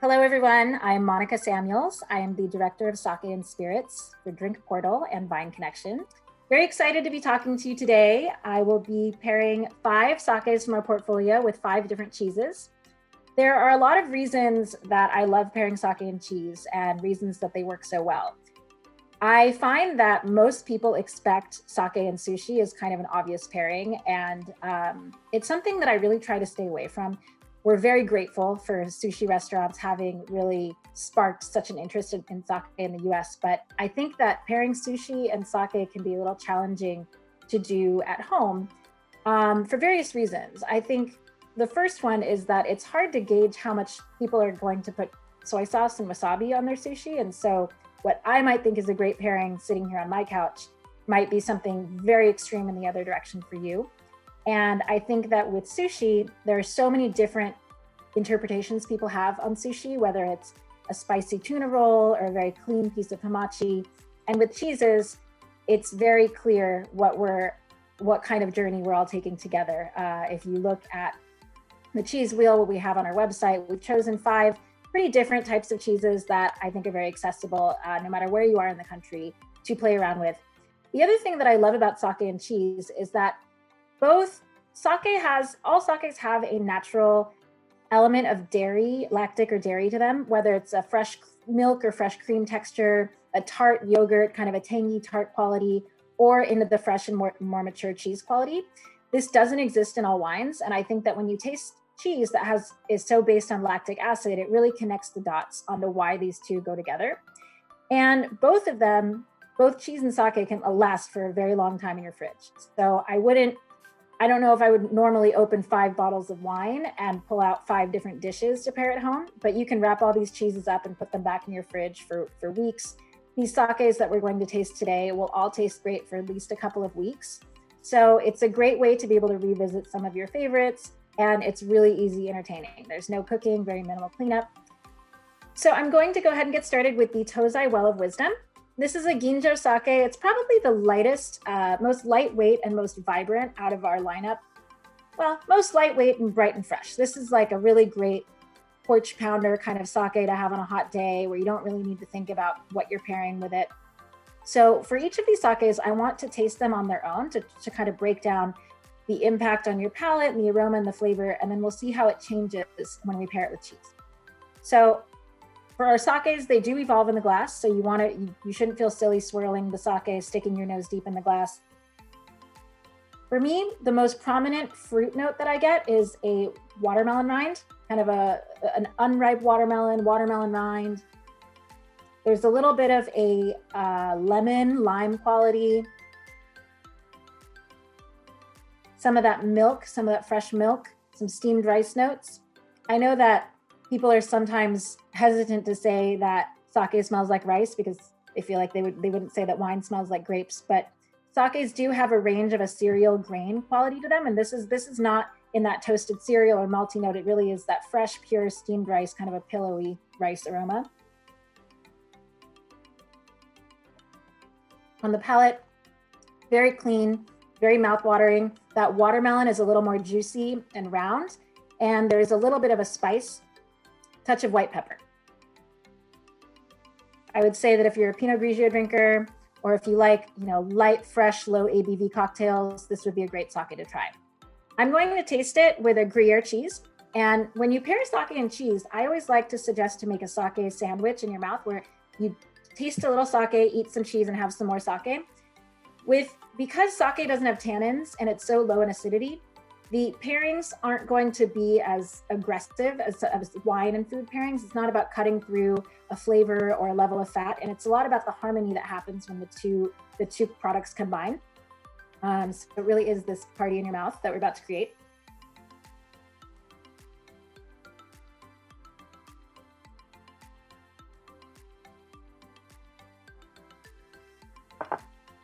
Hello, everyone. I'm Monica Samuels. I am the Director of Sake and Spirits for Drink Portal and Vine Connection. Very excited to be talking to you today. I will be pairing 5 sakes from our portfolio with 5 different cheeses. There are a lot of reasons that I love pairing sake and cheese and reasons that they work so well. I find that most people expect sake and sushi as kind of an obvious pairing, and it's something that I really try to stay away from. We're very grateful for sushi restaurants having really sparked such an interest in sake in the US, but I think that pairing sushi and sake can be a little challenging to do at home for various reasons. I think the first one is that it's hard to gauge how much people are going to put soy sauce and wasabi on their sushi, and so what I might think is a great pairing sitting here on my couch might be something very extreme in the other direction for you. And I think that with sushi, there are so many different interpretations people have on sushi, whether it's a spicy tuna roll or a very clean piece of hamachi. And with cheeses, it's very clear what kind of journey we're all taking together. If you look at the cheese wheel we have on our website, we've chosen 5 pretty different types of cheeses that I think are very accessible, no matter where you are in the country, to play around with. The other thing that I love about sake and cheese is that all sakes have a natural element of dairy, lactic or dairy to them, whether it's a fresh milk or fresh cream texture, a tart yogurt, kind of a tangy tart quality, or into the fresh and more mature cheese quality. This doesn't exist in all wines. And I think that when you taste cheese that is so based on lactic acid, it really connects the dots onto why these two go together. And both of them, both cheese and sake, can last for a very long time in your fridge. So I don't know if I would normally open 5 bottles of wine and pull out 5 different dishes to pair at home, but you can wrap all these cheeses up and put them back in your fridge for weeks. These sakes that we're going to taste today will all taste great for at least a couple of weeks. So it's a great way to be able to revisit some of your favorites, and it's really easy entertaining. There's no cooking, very minimal cleanup. So I'm going to go ahead and get started with the Tozai Well of Wisdom. This is a Ginjo sake. It's probably the lightest, most lightweight and most vibrant out of our lineup. Well, most lightweight and bright and fresh. This is like a really great porch pounder kind of sake to have on a hot day where you don't really need to think about what you're pairing with it. So for each of these sakes, I want to taste them on their own to kind of break down the impact on your palate and the aroma and the flavor, and then we'll see how it changes when we pair it with cheese. So for our sakes, they do evolve in the glass, so you shouldn't feel silly swirling the sake, sticking your nose deep in the glass. For me, the most prominent fruit note that I get is a watermelon rind, kind of an unripe watermelon rind. There's a little bit of a lemon, lime quality. Some of that milk, some of that fresh milk, some steamed rice notes. I know that people are sometimes hesitant to say that sake smells like rice because they feel like they wouldn't say that wine smells like grapes, but sakes do have a range of a cereal grain quality to them, and this is not in that toasted cereal or malty note. It really is that fresh, pure steamed rice, kind of a pillowy rice aroma. On the palate, very clean, very mouth-watering. That watermelon is a little more juicy and round, and there's a little bit of a spice, touch of white pepper. I would say that if you're a Pinot Grigio drinker, or if you like, light, fresh, low ABV cocktails, this would be a great sake to try. I'm going to taste it with a Gruyere cheese. And when you pair sake and cheese, I always like to suggest to make a sake sandwich in your mouth where you taste a little sake, eat some cheese, and have some more sake. Because sake doesn't have tannins and it's so low in acidity, the pairings aren't going to be as aggressive as wine and food pairings. It's not about cutting through a flavor or a level of fat, and it's a lot about the harmony that happens when the two products combine. So it really is this party in your mouth that we're about to create.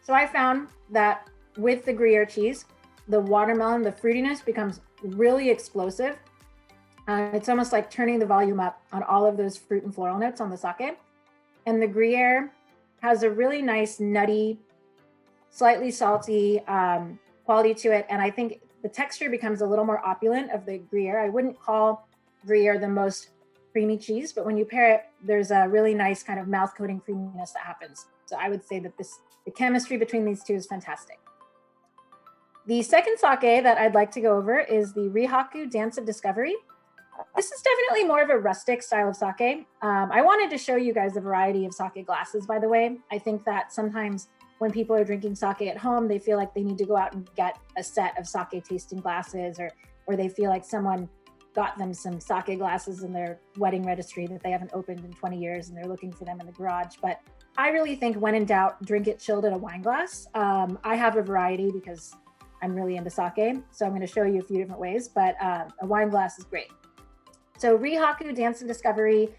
So I found that with the Gruyere cheese, the watermelon, the fruitiness becomes really explosive. It's almost like turning the volume up on all of those fruit and floral notes on the sake. And the Gruyere has a really nice, nutty, slightly salty quality to it. And I think the texture becomes a little more opulent of the Gruyere. I wouldn't call Gruyere the most creamy cheese, but when you pair it, there's a really nice kind of mouth coating creaminess that happens. So I would say that the chemistry between these two is fantastic. The second sake that I'd like to go over is the Rihaku Dance of Discovery. This is definitely more of a rustic style of sake. I wanted to show you guys a variety of sake glasses, by the way. I think that sometimes when people are drinking sake at home, they feel like they need to go out and get a set of sake tasting glasses, or they feel like someone got them some sake glasses in their wedding registry that they haven't opened in 20 years and they're looking for them in the garage. But I really think when in doubt, drink it chilled in a wine glass. I have a variety because I'm really into sake, so I'm going to show you a few different ways, but a wine glass is great. So Rihaku Dance of Discovery,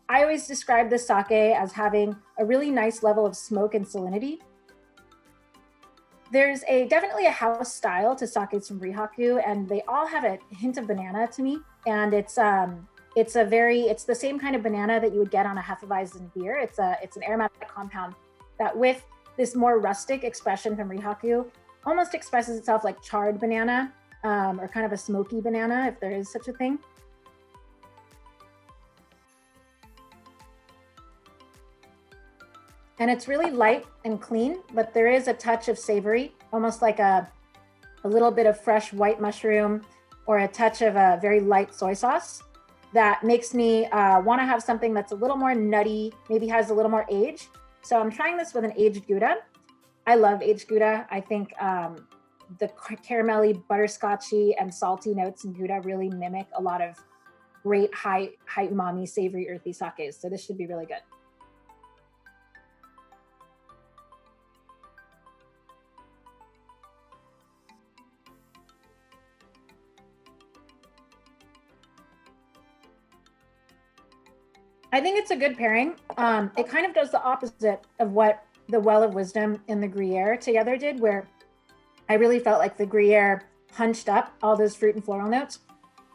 I always describe this sake as having a really nice level of smoke and salinity. There's definitely a house style to sakes from Rihaku, and they all have a hint of banana to me. And it's the same kind of banana that you would get on a Hefeweizen beer. It's an aromatic compound that, with this more rustic expression from Rihaku, almost expresses itself like charred banana, or kind of a smoky banana, if there is such a thing. And it's really light and clean, but there is a touch of savory, almost like a little bit of fresh white mushroom or a touch of a very light soy sauce that makes me want to have something that's a little more nutty, maybe has a little more age. So I'm trying this with an aged Gouda. I love aged Gouda. I think the caramelly, butterscotchy, and salty notes in Gouda really mimic a lot of great high umami, savory, earthy sakes. So this should be really good. I think it's a good pairing. It kind of does the opposite of what the Well of Wisdom and the Gruyere together did, where I really felt like the Gruyere punched up all those fruit and floral notes,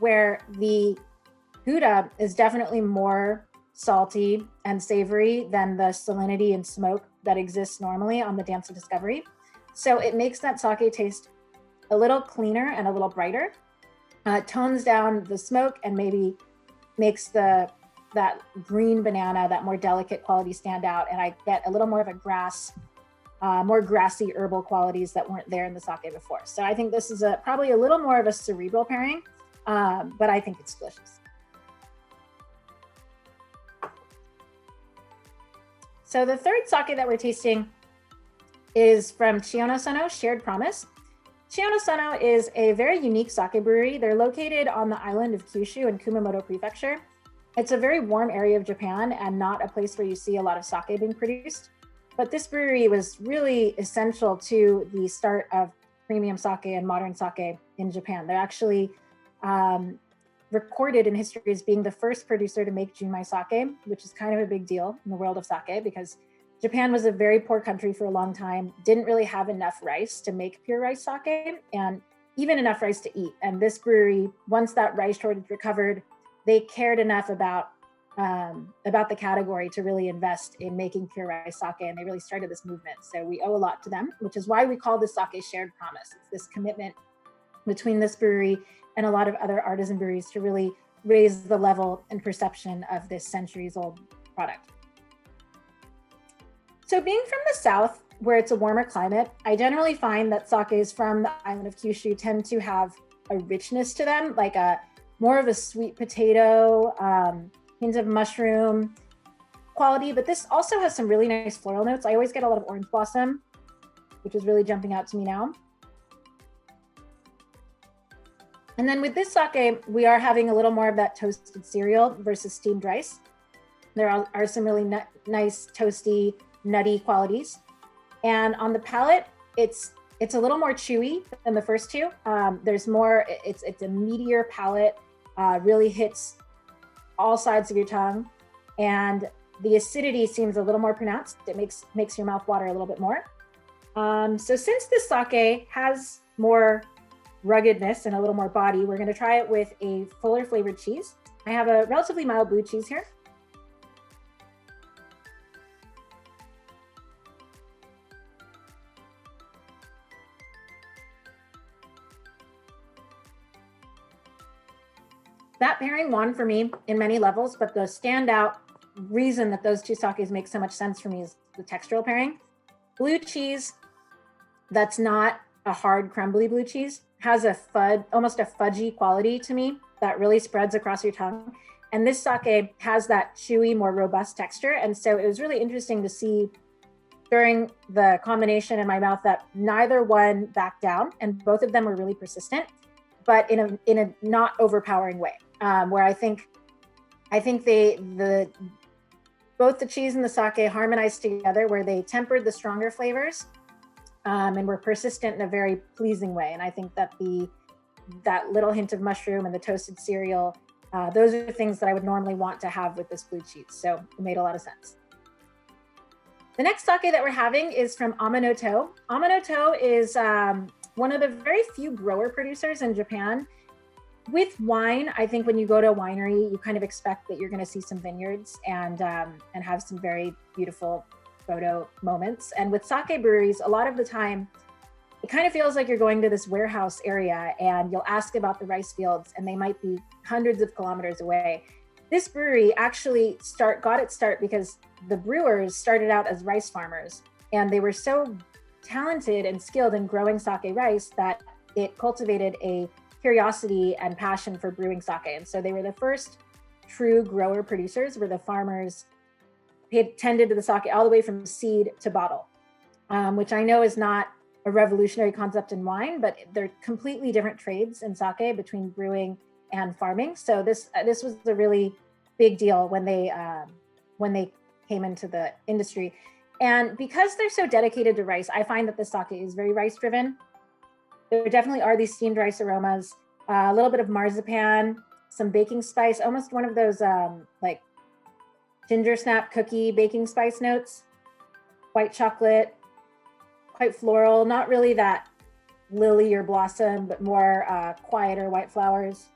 where the Gouda is definitely more salty and savory than the salinity and smoke that exists normally on the Dance of Discovery. So it makes that sake taste a little cleaner and a little brighter. Tones down the smoke and maybe makes that green banana, that more delicate quality stand out. And I get a little more of a more grassy herbal qualities that weren't there in the sake before. So I think this is probably a little more of a cerebral pairing, but I think it's delicious. So the third sake that we're tasting is from Chiyonosono Shared Promise. Chiyonosono is a very unique sake brewery. They're located on the island of Kyushu in Kumamoto Prefecture. It's a very warm area of Japan and not a place where you see a lot of sake being produced. But this brewery was really essential to the start of premium sake and modern sake in Japan. They're actually recorded in history as being the first producer to make junmai sake, which is kind of a big deal in the world of sake because Japan was a very poor country for a long time, didn't really have enough rice to make pure rice sake, and even enough rice to eat. And this brewery, once that rice shortage recovered, they cared enough about the category to really invest in making pure rice sake, and they really started this movement. So we owe a lot to them, which is why we call this sake Shared Promise. It's this commitment between this brewery and a lot of other artisan breweries to really raise the level and perception of this centuries-old product. So being from the south, where it's a warmer climate, I generally find that sakes from the island of Kyushu tend to have a richness to them, like more of a sweet potato, hint of mushroom quality, but this also has some really nice floral notes. I always get a lot of orange blossom, which is really jumping out to me now. And then with this sake, we are having a little more of that toasted cereal versus steamed rice. There are some really nice toasty, nutty qualities. And on the palate, it's a little more chewy than the first two. There's more, it's a meatier palate, really hits all sides of your tongue. And the acidity seems a little more pronounced. It makes your mouth water a little bit more. So since this sake has more ruggedness and a little more body, we're going to try it with a fuller flavored cheese. I have a relatively mild blue cheese here. that pairing won for me in many levels, but the standout reason that those two sakes make so much sense for me is the textural pairing. Blue cheese that's not a hard crumbly blue cheese has almost a fudgy quality to me that really spreads across your tongue. And this sake has that chewy, more robust texture. And so it was really interesting to see during the combination in my mouth that neither one backed down, and both of them were really persistent, but in a not overpowering way. Where I think both the cheese and the sake harmonized together, where they tempered the stronger flavors and were persistent in a very pleasing way. And I think that that little hint of mushroom and the toasted cereal, those are things that I would normally want to have with this blue cheese. So it made a lot of sense. The next sake that we're having is from Amanoto. Amanoto is one of the very few grower producers in Japan. With wine, I think when you go to a winery, you kind of expect that you're going to see some vineyards and have some very beautiful photo moments. And with sake breweries, a lot of the time, it kind of feels like you're going to this warehouse area and you'll ask about the rice fields and they might be hundreds of kilometers away. This brewery actually got its start because the brewers started out as rice farmers, and they were so talented and skilled in growing sake rice that it cultivated a curiosity and passion for brewing sake. And so they were the first true grower producers, where the farmers tended to the sake all the way from seed to bottle, which I know is not a revolutionary concept in wine, but they're completely different trades in sake between brewing and farming. So this was a really big deal when they came into the industry. And because they're so dedicated to rice, I find that the sake is very rice driven. There definitely are these steamed rice aromas, a little bit of marzipan, some baking spice, almost one of those like ginger snap cookie baking spice notes, white chocolate, quite floral, not really that lily or blossom, but more quieter white flowers.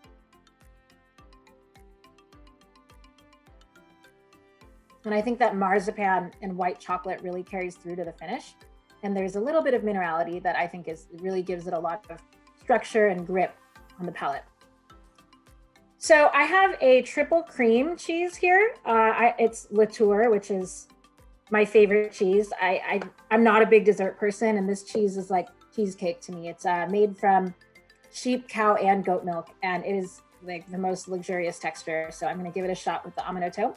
And I think that marzipan and white chocolate really carries through to the finish. And there's a little bit of minerality that I think really gives it a lot of structure and grip on the palate. So I have a triple cream cheese here. It's La Tour, which is my favorite cheese. I'm not a big dessert person, and this cheese is like cheesecake to me. It's made from sheep, cow, and goat milk, and it is like the most luxurious texture. So I'm gonna give it a shot with the Amanoto.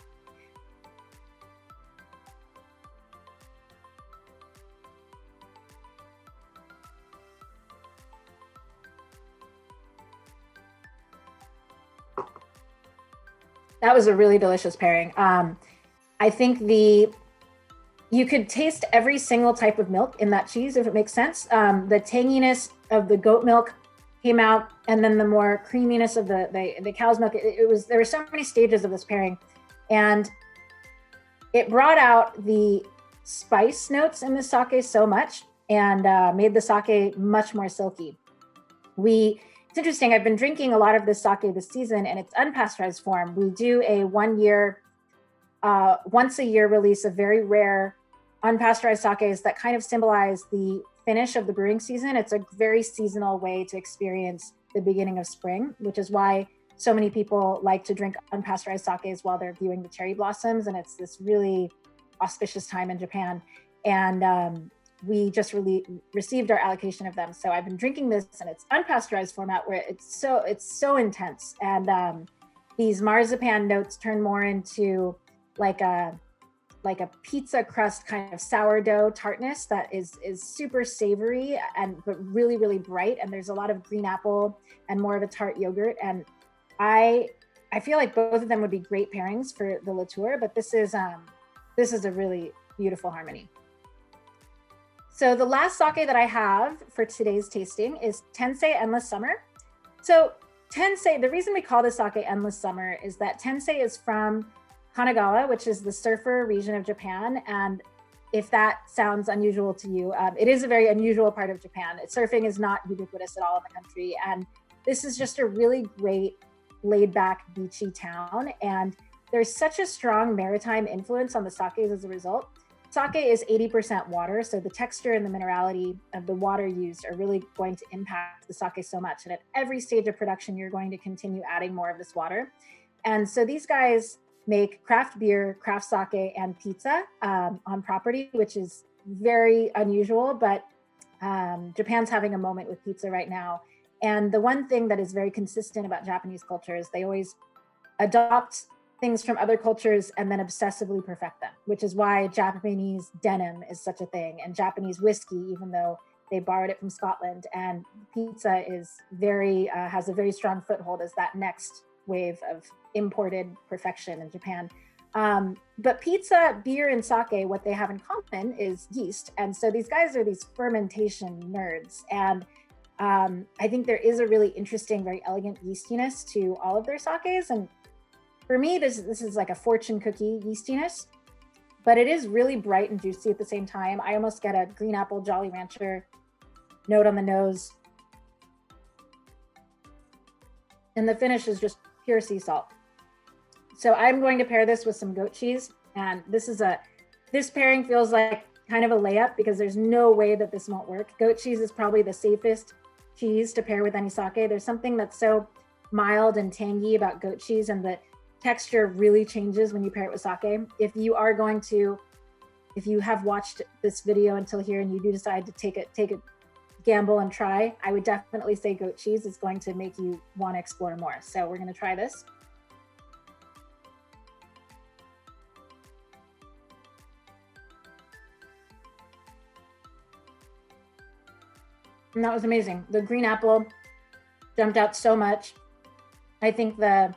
That was a really delicious pairing. I think you could taste every single type of milk in that cheese, if it makes sense. The tanginess of the goat milk came out, and then the more creaminess of the cow's milk. There were so many stages of this pairing, and it brought out the spice notes in the sake so much, and made the sake much more silky. It's interesting, I've been drinking a lot of this sake this season, and it's unpasteurized form. We do a once a year release of very rare unpasteurized sakes that kind of symbolize the finish of the brewing season. It's a very seasonal way to experience the beginning of spring, which is why so many people like to drink unpasteurized sakes while they're viewing the cherry blossoms. And it's this really auspicious time in Japan. And we just received our allocation of them. So I've been drinking this, and it's unpasteurized format where it's so intense. And these marzipan notes turn more into like a pizza crust kind of sourdough tartness that is super savory but really, really bright. And there's a lot of green apple and more of a tart yogurt. And I feel like both of them would be great pairings for the La Tour, but this is a really beautiful harmony. So the last sake that I have for today's tasting is Tensei Endless Summer. So Tensei, the reason we call this sake Endless Summer is that Tensei is from Kanagawa, which is the surfer region of Japan. And if that sounds unusual to you, it is a very unusual part of Japan. Surfing is not ubiquitous at all in the country. And this is just a really great laid back beachy town. And there's such a strong maritime influence on the sakes as a result. Sake is 80% water, so the texture and the minerality of the water used are really going to impact the sake so much. And at every stage of production, you're going to continue adding more of this water. And so these guys make craft beer, craft sake, and pizza on property, which is very unusual, but Japan's having a moment with pizza right now. And the one thing that is very consistent about Japanese culture is they always adopt things from other cultures and then obsessively perfect them, which is why Japanese denim is such a thing, and Japanese whiskey, even though they borrowed it from Scotland. And pizza is has a very strong foothold as that next wave of imported perfection in Japan. But pizza, beer, and sake, what they have in common is yeast. And so these guys are these fermentation nerds. And I think there is a really interesting, very elegant yeastiness to all of their sakes. And for me, this is like a fortune cookie yeastiness, but it is really bright and juicy at the same time. I almost get a green apple Jolly Rancher note on the nose. And the finish is just pure sea salt. So I'm going to pair this with some goat cheese. And this pairing feels like kind of a layup because there's no way that this won't work. Goat cheese is probably the safest cheese to pair with any sake. There's something that's so mild and tangy about goat cheese, and the texture really changes when you pair it with sake. If you have watched this video until here and you do decide to take a gamble and try, I would definitely say goat cheese is going to make you want to explore more. So we're going to try this. And that was amazing. The green apple jumped out so much. I think the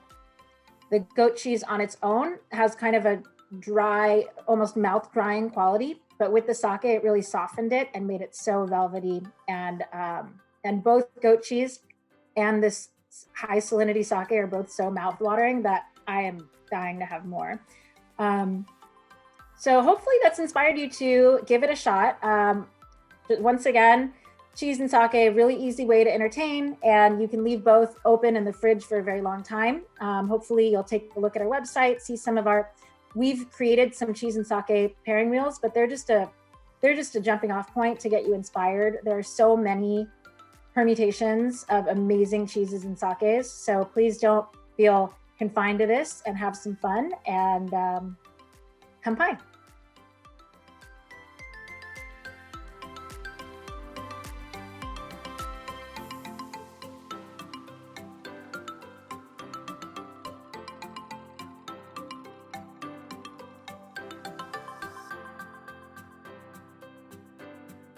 goat cheese on its own has kind of a dry, almost mouth drying quality, but with the sake, it really softened it and made it so velvety. And both goat cheese and this high salinity sake are both so mouth watering that I am dying to have more. So hopefully that's inspired you to give it a shot. Once again, cheese and sake, a really easy way to entertain, and you can leave both open in the fridge for a very long time. Hopefully you'll take a look at our website, see some of we've created some cheese and sake pairing wheels, but they're just a jumping off point to get you inspired. There are so many permutations of amazing cheeses and sakes. So please don't feel confined to this and have some fun and come by.